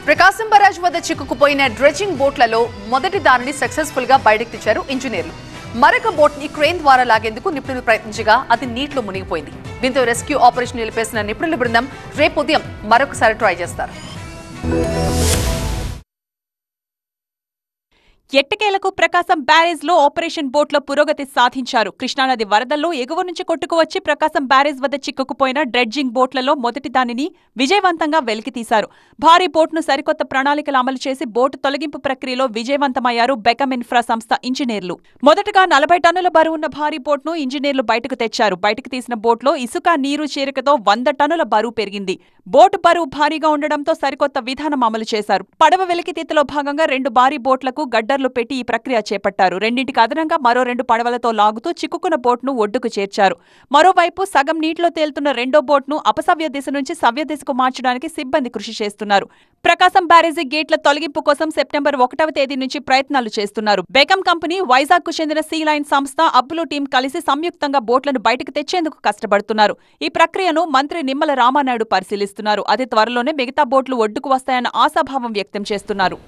ప్రకాశం barrage వద్ద చిక్కుకుపోయిన dredging బోట్లలో మొదటి దానిని సక్సెస్ఫుల్ గా బయటకు తెచ్చారు ఇంజనీర్లు. మరొక బోట్ ని క్రేన్ ద్వారా లాగేందుకు నిపుణులు ప్రయత్నించగా అది నీటిలో మునిగిపోయింది. దీంతో రెస్క్యూ ఆపరేషన్ నిలిపేసిన నిపుణుల బృందం రేపు ఉదయం మరొకసారి ట్రై చేస్తారు. ఎట్టకేలకు ప్రకాశం బ్యారేజ్ లో ఆపరేషన్ బోట్లో పురోగతి సాధించారు. కృష్ణానది వరదల్లో ఎగువ నుంచి కొట్టుకువచ్చి ప్రకాశం బ్యారేజ్ వద్ద చిక్కుకుపోయిన డ్రెడ్జింగ్ బోట్లలో మొదటి దానిని విజయవంతంగా వెలికితీశారు. భారీ బోట్ను సరికొత్త ప్రణాళికలు అమలు చేసి బోటు తొలగింపు ప్రక్రియలో విజయవంతమయ్యారు బెకమ్ ఇన్ఫ్రా సంస్థ ఇంజనీర్లు. మొదటగా 40 టన్నుల బరువున్న భారీ బోట్ను ఇంజనీర్లు బయటకు తెచ్చారు. బయటకు తీసిన బోట్లో ఇసుక, నీరు చేరికతో 100 టన్నుల బరువు పెరిగింది. బోటు బరువు భారీగా ఉండడంతో సరికొత్త విధానం అమలు చేశారు. పడవ వెలికితీతలో భాగంగా 2 భారీ బోట్లకు గడ్డర్లు పెట్టి ఈ ప్రక్రియ చేపట్టారు. రెండింటికి అదనంగా మరో 2 పడవలతో లాగుతూ చిక్కుకున్న బోట్ను ఒడ్డుకు చేర్చారు. మరోవైపు సగం నీటిలో తేలుతున్న రెండో బోట్ను అపసవ్య దిశ నుంచి సవ్య దిశకు మార్చడానికి సిబ్బంది కృషి చేస్తున్నారు. ప్రకాశం బ్యారేజీ గేట్ల తొలగింపు కోసం సెప్టెంబర్ 1వ తేదీ నుంచి ప్రయత్నాలు చేస్తున్నారు. బెకమ్ కంపెనీ, వైజాగ్ కు చెందిన సీ లైన్ సంస్థ, అబ్బులు టీం కలిసి సంయుక్తంగా బోట్లను బయటకు తెచ్చేందుకు కష్టపడుతున్నారు. ఈ ప్రక్రియను మంత్రి నిమ్మల రామానాయుడు పరిశీలిస్తున్నారు. అతి త్వరలోనే మిగతా బోట్లు ఒడ్డుకు వస్తాయన్న ఆశాభావం వ్యక్తం చేస్తున్నారు.